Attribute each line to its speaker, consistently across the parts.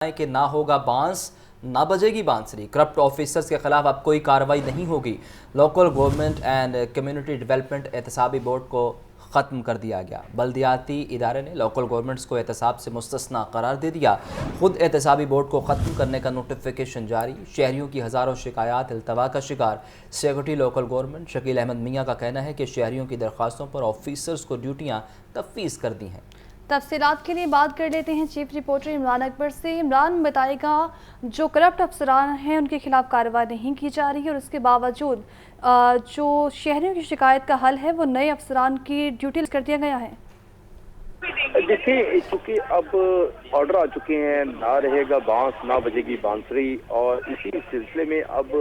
Speaker 1: कि ना होगा बांस ना बजेगी बांसुरी। करप्ट ऑफिसर्स के खिलाफ अब कोई कार्रवाई नहीं होगी। Local government and community development एहतसाबी बोर्ड को ख़त्म कर दिया गया। बल्दियाती इदारे ने लोकल गवर्नमेंट्स को एहतसाब से मुस्तस्ना करार दे दिया। खुद एहतसाबी बोर्ड को ख़त्म करने का नोटिफिकेशन जारी। शहरियों की हज़ारों शिकायत अल्तवा का शिकार। Secretary local government Shakeel Ahmed Mian का कहना है कि शहरियों की दरख्वास्तों पर ऑफिसर्स को ड्यूटियाँ तफवीज़ कर दी हैं।
Speaker 2: तफसीलात के लिए बात कर लेते हैं चीफ रिपोर्टर इमरान अकबर से। इमरान, बताएगा जो करप्ट अफसरान हैं उनके खिलाफ कार्रवाई नहीं की जा रही है और उसके बावजूद जो शहरियों की शिकायत का हल है वो नए अफसरान की ड्यूटी कर दिया गया है।
Speaker 3: देखिए, चूंकि अब ऑर्डर आ चुके हैं, ना रहेगा बांस ना बजेगी बांसुरी, और इसी सिलसिले में अब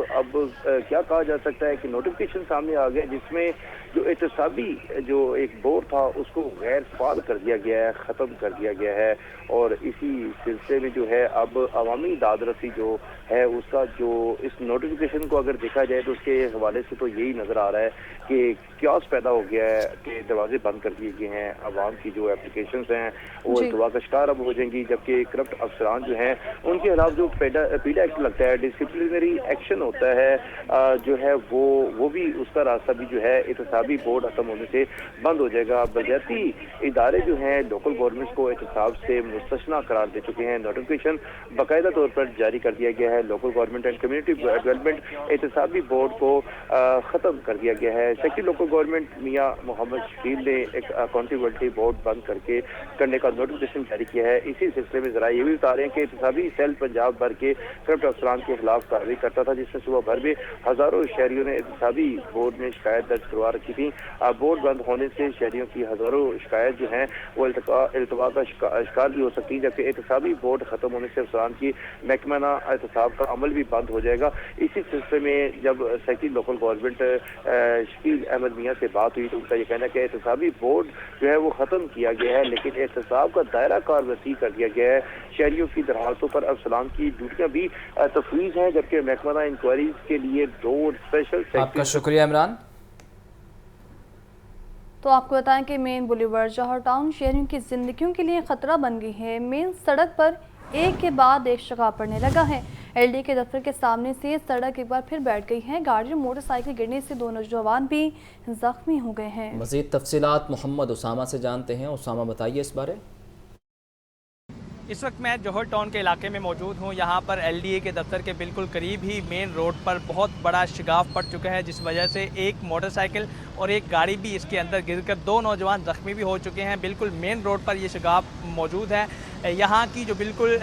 Speaker 3: क्या कहा जा सकता है कि नोटिफिकेशन सामने आ गया जिसमें जो एहतसाबी जो एक बोर्ड था उसको गैर फाल कर दिया गया है, ख़त्म कर दिया गया है। और इसी सिलसिले में जो है अब अवामी दादरसी जो है उसका जो इस नोटिफिकेशन को अगर देखा जाए तो उसके हवाले से तो यही नज़र आ रहा है कि क्यास पैदा हो गया है कि दरवाजे बंद कर दिए गए हैं। अवाम की जो एप्लीकेशंस हैं वो अल्तवा का शिकार अब हो जाएंगी, जबकि करप्ट अफसरान जो हैं उनके खिलाफ जो पीला एक्ट लगता है, डिसिप्लिनरी एक्शन होता है, जो है वो भी उसका रास्ता भी जो है एहतसाबी बोर्ड खत्म होने से बंद हो जाएगा। बल्दियाती इदारे जो हैं लोकल गवर्नमेंट्स को एहतसाब से मुस्तस्ना करार दे चुके हैं। नोटिफिकेशन बाकायदा तौर पर जारी कर दिया गया है। Local government and community development एहतसाबी बोर्ड को ख़त्म कर दिया गया है। सेक्रेटरी लोकल गवर्नमेंट मियाँ मोहम्मद शकील ने एक अकाउंटेबिलिटी बोर्ड बंद करने का नोटिफिकेशन जारी किया है। इसी सिलसिले में जरा ये भी बता रहे हैं कि एहतसाबी सेल पंजाब भर के करप्ट अफसरान के खिलाफ कार्रवाई करता था, जिसमें सुबह भर में हज़ारों शहरियों ने एहतसाबी बोर्ड में शिकायत दर्ज करवा रखी थी। बोर्ड बंद होने से शहरियों की हज़ारों शिकायत जो हैं वो अल्तवा का शिकार भी हो सकती है, जबकि एहतसाबी बोर्ड खत्म होने से अफसरान की महकमाना एहतसाब का अमल भी बंद हो जाएगा। इसी सिलसिले में जब secretary local government Shakeel Ahmed Mian से बात हुई तो उनका ये कहना है कि एहतसाबी बोर्ड जो है वो ख़त्म किया गया है, लेकिन एहतसाब का दायरा कार वसी कर दिया गया है। शहरियों की दरख्वास्तों पर अफसरान की ड्यूटियाँ भी तफवीज़ हैं, जबकि महकमाना इंक्वायरीज के लिए 2 स्पेशल।
Speaker 1: आपका शुक्रिया इमरान।
Speaker 2: तो आपको बताएं कि मेन बुलेवार्ड जौहर टाउन शहरियों की जिंदगियों के लिए खतरा बन गई है। मेन सड़क पर एक के बाद एक शगाब पड़ने लगा है। एलडी के दफ्तर के सामने से सड़क एक बार फिर बैठ गई है। गाड़ी और मोटरसाइकिल गिरने से 2 नौजवान भी जख्मी हो गए हैं।
Speaker 1: मज़ीद तफसीलात मोहम्मद उसामा से जानते हैं। उसामा, बताइए इस बारे।
Speaker 4: इस वक्त मैं जौहर टाउन के इलाके में मौजूद हूँ। यहाँ पर एलडीए के दफ्तर के बिल्कुल करीब ही मेन रोड पर बहुत बड़ा शिगाफ पड़ चुका है, जिस वजह से एक मोटरसाइकिल और एक गाड़ी भी इसके अंदर गिरकर 2 नौजवान ज़ख्मी भी हो चुके हैं। बिल्कुल मेन रोड पर ये शिगाफ मौजूद है। यहाँ की जो बिल्कुल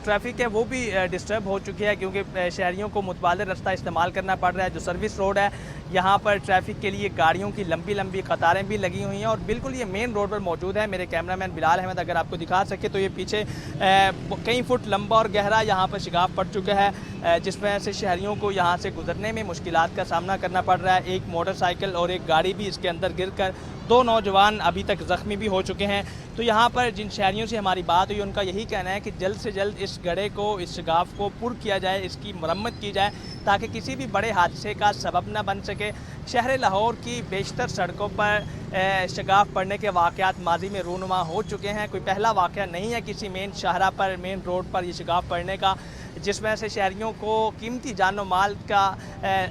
Speaker 4: ट्रैफिक है वो भी डिस्टर्ब हो चुकी है, क्योंकि शहरियों को मुतबादिल रास्ता इस्तेमाल करना पड़ रहा है। जो सर्विस रोड है यहाँ पर ट्रैफिक के लिए गाड़ियों की लंबी लंबी कतारें भी लगी हुई हैं और बिल्कुल ये मेन रोड पर मौजूद है। मेरे कैमरामैन बिलाल अहमद अगर आपको दिखा सके तो ये पीछे कई फुट लंबा और गहरा यहाँ पर शिगाफ पड़ चुका है, जिस वजह से शहरियों को यहाँ से गुजरने में मुश्किलात का सामना करना पड़ रहा है। एक मोटरसाइकिल और एक गाड़ी भी इसके अंदर गिरकर 2 नौजवान अभी तक ज़ख्मी भी हो चुके हैं। तो यहाँ पर जिन शहरियों से हमारी बात हुई उनका यही कहना है कि जल्द से जल्द इस गड्ढे को, इस शिगाफ को पुर किया जाए, इसकी मरम्मत की जाए ताकि किसी भी बड़े हादसे का सबब न बन सके। शहर लाहौर की बेशतर सड़कों पर शिगाफ पड़ने के वाक़यात माजी में रूनुमा हो चुके हैं। कोई पहला वाक़या नहीं है किसी मेन शाहरा पर, मेन रोड पर ये शिगाफ पड़ने का, जिस वजह से शहरियों को कीमती जान और माल का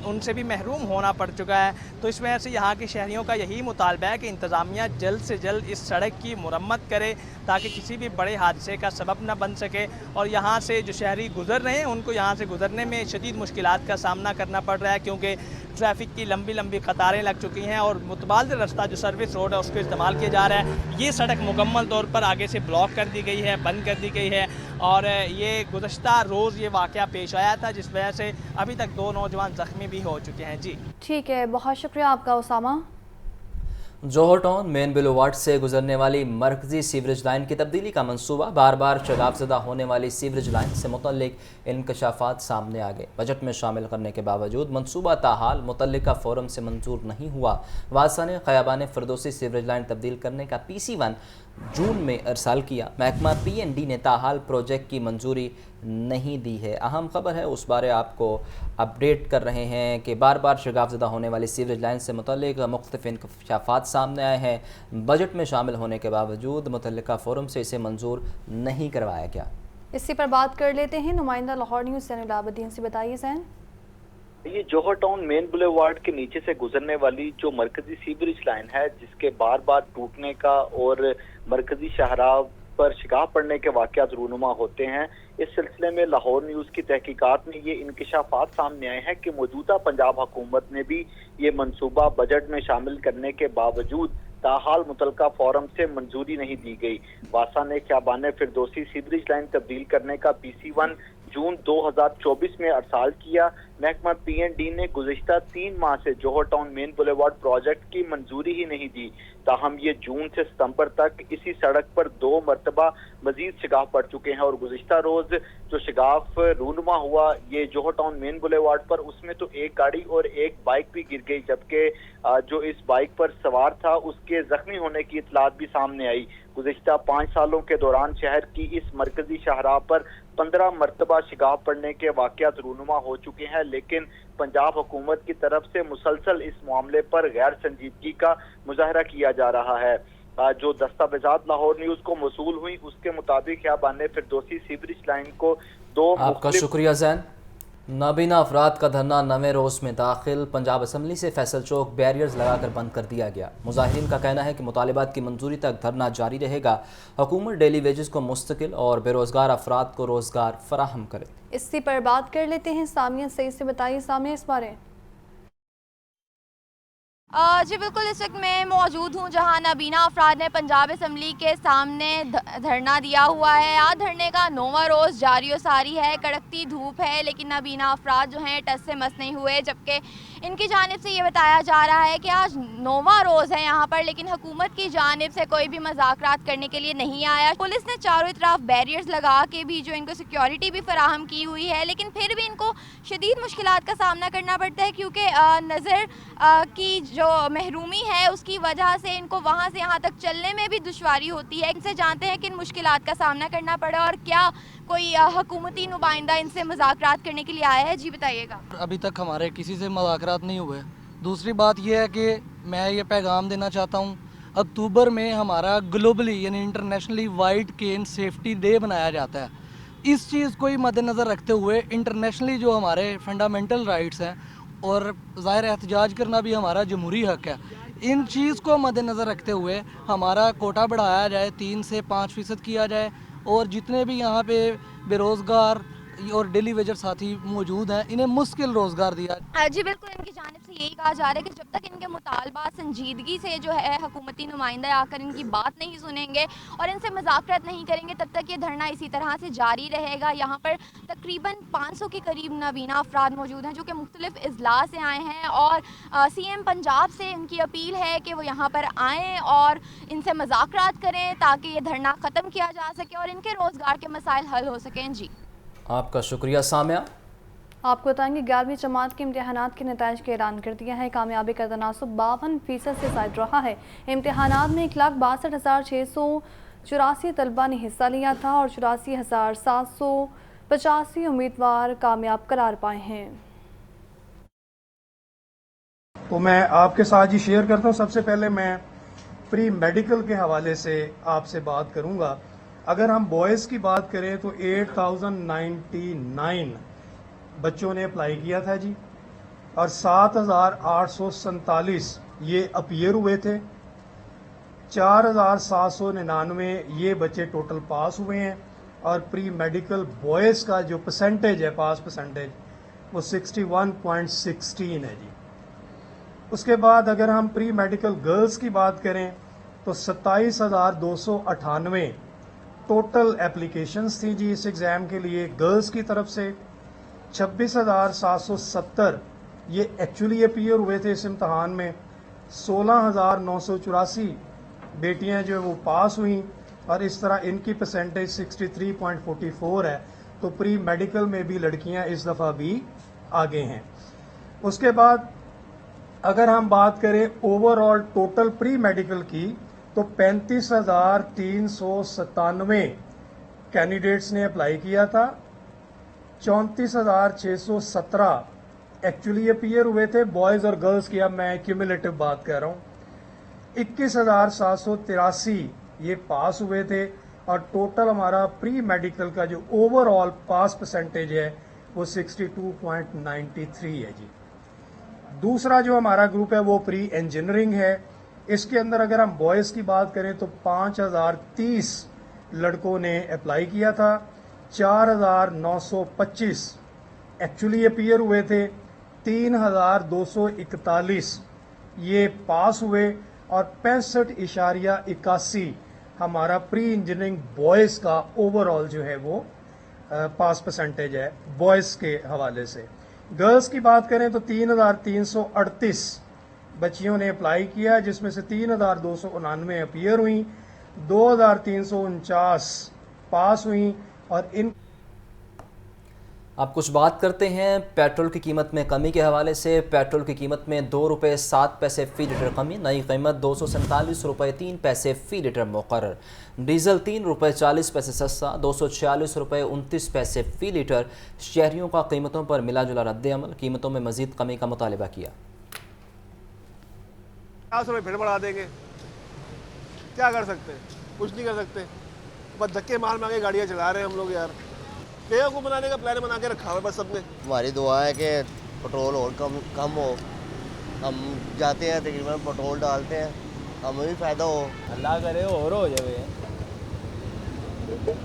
Speaker 4: उनसे भी महरूम होना पड़ चुका है। तो इस वजह से यहाँ के शहरियों का यही मुतालबा है कि इंतज़ामिया जल्द से जल्द इस सड़क की मुरम्मत करे ताकि किसी भी बड़े हादसे का सबब न बन सके और यहाँ से जो शहरी गुजर रहे हैं उनको यहाँ से गुजरने में शदीद मुश्किलात का सामना करना पड़ रहा है, क्योंकि ट्रैफिक की लंबी लंबी कतारें लग चुकी हैं और मुतबादिल रास्ता जो सर्विस रोड है उसको इस्तेमाल किया जा रहा है। ये सड़क मुकम्मल तौर पर आगे से ब्लॉक कर दी गई है, बंद कर दी गई है और ये गुज़श्ता रोज़ ये वाक़या पेश आया था, जिस वजह से अभी तक 2 नौजवान ज़ख्मी भी हो चुके हैं। जी
Speaker 2: ठीक है, बहुत शुक्रिया आपका उसामा।
Speaker 1: जौहर टाउन मेन बुलेवार्ड से गुजरने वाली मरकजी सीवरेज लाइन की तब्दीली का मंसूबा, बार बार शगाफज़दा होने वाली सीवरेज लाइन से मुतल्लिक इंकशाफात सामने आ गए। बजट में शामिल करने के बावजूद मंसूबा ताहाल मुतल्लिका फोरम से मंजूर नहीं हुआ। वासा ने ख़याबान फ़िरदौसी सीवरेज लाइन तब्दील करने का PC1 जून में अरसाल किया। महकमा PND ने ताहाल प्रोजेक्ट की मंजूरी नहीं दी है। अहम खबर है, उस बारे आपको अपडेट कर रहे हैं कि बार बार शगाफज़दा होने वाली सीवरेज लाइन से मुतल्लिक मुख्तलिफ इंकशाफात सामने आए हैं। बजट में शामिल होने के बावजूद मुतल्लिका फ़ोरम से इसे मंजूर नहीं करवाया गया।
Speaker 2: इसी पर बात कर लेते हैं नुमाइंदा लाहौर न्यूज़ सैन इलाबुद्दीन से। बताइए सैन।
Speaker 5: ये जौहर टाउन मेन बुलेवार्ड के नीचे से गुजरने वाली जो मरकजी सीवरेज लाइन है, जिसके बार बार टूटने का और मरकजी शाहराह पर शिगाफ पड़ने के वाकयात रूनुमा होते हैं। इस सिलसिले में लाहौर न्यूज़ की तहकीकात में ये इंकशाफात सामने आए हैं कि मौजूदा पंजाब हुकूमत ने भी ये मंसूबा बजट में शामिल करने के बावजूद ताहाल मुतलका फोरम से मंजूरी नहीं दी गई। वासा ने ख्याबान फिरदौसी सीवरेज लाइन तब्दील करने का PC1 जून 2024 में अरसाल किया। महकमा PND ने गुज़िश्ता 3 माह से जौहर टाउन मेन बुलेवार्ड प्रोजेक्ट की मंजूरी ही नहीं दी। ताहम ये जून से सितंबर तक इसी सड़क पर 2 मरतबा मजीद शिगाफ पड़ चुके हैं और गुज़िश्ता रोज जो शिगाफ रूनुमा हुआ ये जौहर टाउन मेन बुलेवार्ड पर, उसमें तो एक गाड़ी और एक बाइक भी गिर गई, जबकि जो इस बाइक पर सवार था उसके जख्मी होने की इतलात भी सामने आई। गुज़िश्ता 5 सालों के दौरान शहर की इस मरकजी शाहराह पर 15 मरतबा शिगाफ पड़ने के वाकयात रूनुमा हो चुके हैं, लेकिन पंजाब हुकूमत की तरफ से मुसलसल इस मामले पर गैर संजीदगी का मुजाहरा किया जा रहा है। जो दस्तावेजात लाहौर न्यूज़ को मौसूल हुई उसके मुताबिक ख्याबान फिरदौसी सीवरेज लाइन को 2
Speaker 1: आपका शुक्रिया जैन। नाबीना अफराद का धरना 9वें रोज़ में दाखिल। पंजाब असम्बली से फैसल चौक बैरियर्स लगाकर बंद कर दिया गया। मुजाहिरीन का कहना है कि मुतालिबात की मंजूरी तक धरना जारी रहेगा। हुकूमत डेली वेजेस को मुस्तकिल और बेरोज़गार अफराद को रोज़गार फराहम करे।
Speaker 2: इसी पर बात कर लेते हैं सामिया सईद से। बताइए सामिया इस बारे।
Speaker 6: जी बिल्कुल, इस वक्त मैं मौजूद हूँ जहाँ नाबीना अफराद ने पंजाब असम्बली के सामने धरना दिया हुआ है। आज धरने का 9वां रोज़ जारी व सारी है। कड़कती धूप है लेकिन नाबीना अफराद जो हैं टस से मस नहीं हुए, जबकि इनकी जानिब से ये बताया जा रहा है कि आज 9वां रोज़ है यहाँ पर, लेकिन हुकूमत की जानिब से कोई भी मज़ाकरात करने के लिए नहीं आया। पुलिस ने चारों तरफ बैरियर्स लगा के भी जो इनको सिक्योरिटी भी फराहम की हुई है, लेकिन फिर भी इनको शदीद मुश्किलात का सामना करना पड़ता है, क्योंकि नज़र की जो महरूमी है उसकी वजह से इनको वहाँ से यहाँ तक चलने में भी दुश्वारी होती है। इनसे जानते हैं कि इन मुश्किलात का सामना करना पड़ा और क्या कोई हुकूमती नुमाइंदा इनसे मुज़ाकरात करने के लिए आया है। जी बताइएगा।
Speaker 7: अभी तक हमारे किसी से मुज़ाकरात नहीं हुए। दूसरी बात यह है कि मैं ये पैगाम देना चाहता हूँ, अक्टूबर में हमारा ग्लोबली यानी इंटरनेशनली वाइट केन सेफ्टी डे मनाया जाता है। इस चीज़ को ही मद्देनज़र रखते हुए इंटरनेशनली जो हमारे फंडामेंटल राइट्स हैं और ज़ाहिर एहतजाज करना भी हमारा जमहूरी हक़ है, इन चीज़ को मद्देनज़र रखते हुए हमारा कोटा बढ़ाया जाए, 3 से 5% किया जाए और जितने भी यहाँ पे बेरोज़गार और डेली वेजर साथी मौजूद हैं इन्हें मुश्किल रोज़गार दिया।
Speaker 6: जी बिल्कुल, इनकी जानिब से यही कहा जा रहा है कि जब तक इनके मुतालबात संजीदगी से जो है हुकूमती नुमाइंदा आकर इनकी बात नहीं सुनेंगे और इनसे मुज़ाकरात नहीं करेंगे, तब तक ये धरना इसी तरह से जारी रहेगा। यहाँ पर तकरीबन 500 के करीब नाबीना अफराद मौजूद हैं जो कि मुख्तलिफ अजला से आए हैं और CM पंजाब से इनकी अपील है कि वो यहाँ पर आएँ और इनसे मुज़ाकरात करें ताकि ये धरना ख़त्म किया जा सके और इनके रोज़गार के मसाइल हल हो सकें। जी
Speaker 1: आपका शुक्रिया सामिया।
Speaker 2: आपको बताएंगे 11वीं जमात के इम्तिहानात के नताइज का ऐलान कर दिया है। कामयाबी का तनासुब 52% से ज़ायद रहा है। इम्तिहानात में 1,62,684 तलबा ने हिस्सा लिया था और 84,785 उम्मीदवार कामयाब करार पाए हैं।
Speaker 8: तो मैं आपके साथ ही शेयर करता हूँ। सबसे पहले मैं प्री मेडिकल के हवाले से आपसे बात करूँगा। अगर हम बॉयज़ की बात करें तो 8,099 बच्चों ने अप्लाई किया था जी और 7,847 ये अपीयर हुए थे। 4,799 ये बच्चे टोटल पास हुए हैं और प्री मेडिकल बॉयज़ का जो परसेंटेज है, पास परसेंटेज, वो 61.16 है जी। उसके बाद अगर हम प्री मेडिकल गर्ल्स की बात करें तो 27,298 टोटल एप्लीकेशंस थी जी इस एग्ज़ाम के लिए गर्ल्स की तरफ से। 26,770 ये एक्चुअली अपीयर हुए थे इस इम्तहान में। 16,984 बेटियां जो है वो पास हुई और इस तरह इनकी परसेंटेज 63.44 है। तो प्री मेडिकल में भी लड़कियां इस दफ़ा भी आगे हैं। उसके बाद अगर हम बात करें ओवरऑल टोटल प्री मेडिकल की तो 35,397 कैंडिडेट्स ने अप्लाई किया था। 34,617 एक्चुअली अपीयर हुए थे बॉयज़ और गर्ल्स की। अब मैं क्यूमुलेटिव बात कर रहा हूँ। 21,783 ये पास हुए थे और टोटल हमारा प्री मेडिकल का जो ओवरऑल पास परसेंटेज है वो 62.93 है जी। दूसरा जो हमारा ग्रुप है वो प्री इंजीनियरिंग है। इसके अंदर अगर हम बॉयज़ की बात करें तो 5030 लड़कों ने अप्लाई किया था, 4925 एक्चुअली अपीयर हुए थे, 3241 ये पास हुए और 65.81 हमारा प्री इंजीनियरिंग बॉयज़ का ओवरऑल जो है वो पास परसेंटेज है बॉयज़ के हवाले से। गर्ल्स की बात करें तो 3338 बच्चियों ने अप्लाई किया, जिसमें से 3299 अपीयर हुई, 2349 पास हुई। और इन
Speaker 1: अब कुछ बात करते हैं पेट्रोल की कीमत में कमी के हवाले से। पेट्रोल की कीमत में 2 रुपये 7 पैसे फ़ी लीटर कमी, नई कीमत 247 रुपये 3 पैसे फ़ी लीटर मुकर्रर। डीजल 3 रुपये 40 पैसे सस्ता, 246 रुपये 29 पैसे फ़ी लीटर। शहरियों का कीमतों पर मिला जुला रद्द-ए-अमल, कीमतों में मजीद कमी का मुतालबा किया।
Speaker 9: 50 रुपये फिर बढ़ा देंगे, क्या कर सकते हैं? कुछ नहीं कर सकते, बस धक्के मार मार के गाड़ियाँ चला रहे हैं हम लोग यार। पेड़ को बनाने का प्लान बना के रखा हुआ है बस सबने।
Speaker 10: हमारी दुआ है कि पेट्रोल और कम हो, हम जाते हैं तकरीबन पेट्रोल डालते हैं, हमें भी फ़ायदा हो।
Speaker 11: अल्लाह करे और हो जाए।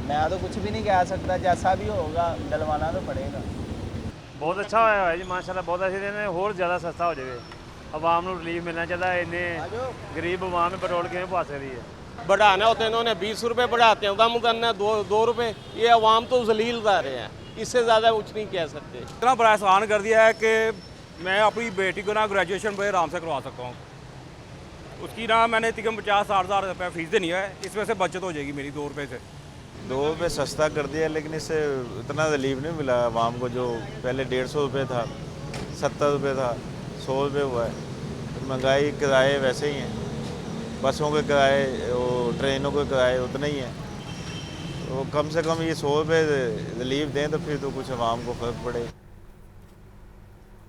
Speaker 11: मैं तो कुछ भी नहीं कह सकता, जैसा भी होगा डलवाना तो पड़ेगा।
Speaker 12: बहुत अच्छा होया है जी, माशाल्लाह बहुत अच्छे दिन होर ज़्यादा सस्ता हो जाए, आवाम को रिलीफ मिलना चाहिए। इन्ने गरीब आवाम में पेट्रोल किमें पा सकती है।
Speaker 9: बढ़ाना होता है इन्होंने 20 रुपये बढ़ाते हैं, कम करना 2 रुपये, ये आवाम तो जलील कर रहे हैं, इससे ज़्यादा कुछ नहीं कह सकते।
Speaker 12: इतना बड़ा आसान कर दिया है कि मैं अपनी बेटी को ना ग्रेजुएशन बड़े आराम से करवा सकता हूँ। उसकी ना मैंने तकरीबन 50-60 हज़ार रुपये फीस देनी है, इसमें से बचत हो जाएगी मेरी 2 रुपये से।
Speaker 13: 2 रुपये सस्ता कर दिया, लेकिन इससे इतना रिलीफ नहीं मिला आवाम को। जो पहले 150 रुपये था, 70 रुपये था, 100 रुपये हुआ है। महंगाई, किराए वैसे ही हैं, बसों के किराए, ट्रेनों के किराए उतने ही हैं। तो कम से कम ये 100 रुपये रिलीफ दें तो फिर तो कुछ आवाम को फ़र्क पड़े।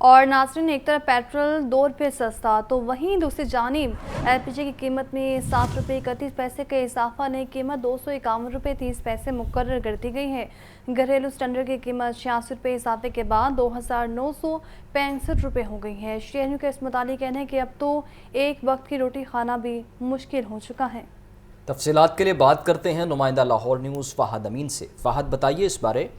Speaker 2: और नाज़रीन, एक तरफ पेट्रोल 2 रुपये सस्ता तो वहीं दूसरी जानिब एलपीजी की कीमत में 7 रुपये 31 पैसे का इजाफा, नई कीमत 251 रुपये 30 पैसे मुकर्रर कर दी गई है। घरेलू सिलेंडर की कीमत 86 रुपये इजाफे के बाद 2965 रुपये हो गई है। शहरियों के इस मुतालिक कहना है कि अब तो एक वक्त की रोटी खाना भी मुश्किल हो चुका है।
Speaker 1: तफसीलात के लिए बात करते हैं नुमाइंदा लाहौर न्यूज़ फ़ाहद अमीन से। फ़ाहद, बताइए इस बारे।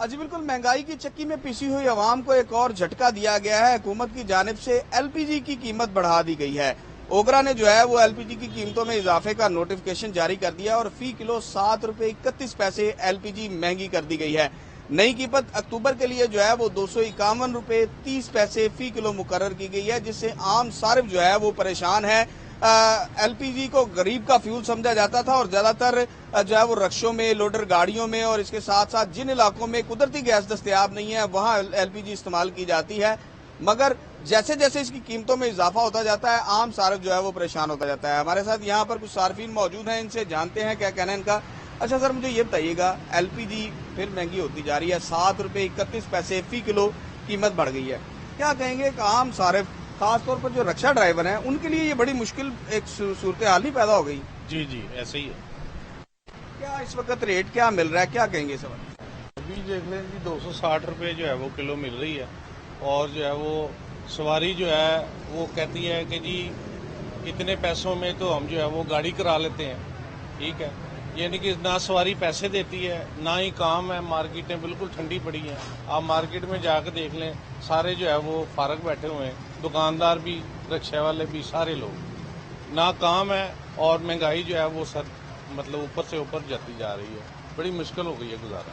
Speaker 14: जी बिल्कुल, महंगाई की चक्की में पिसी हुई आवाम को एक और झटका दिया गया है। हुकूमत की जानिब से एलपीजी की कीमत बढ़ा दी गई है। ओगरा ने जो है वो एलपीजी की कीमतों में इजाफे का नोटिफिकेशन जारी कर दिया और फी किलो 7 रुपये 31 पैसे एलपीजी महंगी कर दी गई है। नई कीमत अक्टूबर के लिए जो है वो 251 रुपये 30 पैसे फी किलो मुकर्रर की गई है, जिससे आम सारिफ जो है वो परेशान है। एलपीजी को गरीब का फ्यूल समझा जाता था और ज्यादातर जो है वो रक्षों में, लोडर गाड़ियों में और इसके साथ साथ जिन इलाकों में कुदरती गैस दस्तयाब नहीं है वहां एलपीजी इस्तेमाल की जाती है। मगर जैसे जैसे इसकी कीमतों में इजाफा होता जाता है, आम सारिफ जो है वो परेशान होता जाता है। हमारे साथ यहाँ पर कुछ सार्फिन मौजूद हैं, इनसे जानते हैं क्या कहना है इनका। अच्छा सर, मुझे ये बताइएगा, एलपीजी फिर महंगी होती जा रही है, 7 रुपये 31 पैसे फी किलो कीमत बढ़ गई है। क्या कहेंगे एक आम सारिफ, खासतौर पर जो रक्षा ड्राइवर हैं, उनके लिए ये बड़ी मुश्किल एक सूरत हाल ही पैदा हो गई?
Speaker 9: जी जी, ऐसे ही है।
Speaker 14: क्या इस वक्त रेट क्या मिल रहा है, क्या कहेंगे सर?
Speaker 9: अभी देख लें जी, 260 रुपये जो है वो किलो मिल रही है। और जो है वो सवारी जो है वो कहती है कि जी इतने पैसों में तो हम जो है वो गाड़ी करा लेते हैं, ठीक है। यानी कि ना सवारी पैसे देती है, ना ही काम है। मार्केटें बिल्कुल ठंडी पड़ी हैं। आप मार्केट में जाकर देख लें, सारे जो है वो फारग बैठे हुए हैं, दुकानदार भी, रिक्शा वाले भी, सारे लोग। ना काम है और महंगाई जो है वो मतलब ऊपर से ऊपर जाती जा रही है। बड़ी मुश्किल हो गई है गुजारा।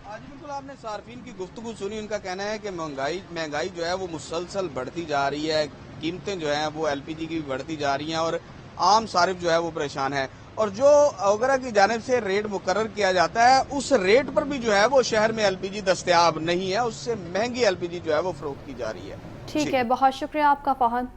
Speaker 14: आज बिल्कुल आपने सार्फिन की गुफ्तगू सुनी, उनका कहना है कि महंगाई जो है वो मुसलसल बढ़ती जा रही है, कीमतें जो है वो एलपीजी की भी बढ़ती जा रही हैं और आम सारिफ जो है वो परेशान है। और जो ओगरा की जानिब से रेट मुकर्रर किया जाता है, उस रेट पर भी जो है वो शहर में एलपीजी दस्तयाब नहीं है, उससे महंगी एलपीजी जो है वो फरोख्त की जा रही है।
Speaker 2: ठीक है, बहुत शुक्रिया आपका फ़ाहद।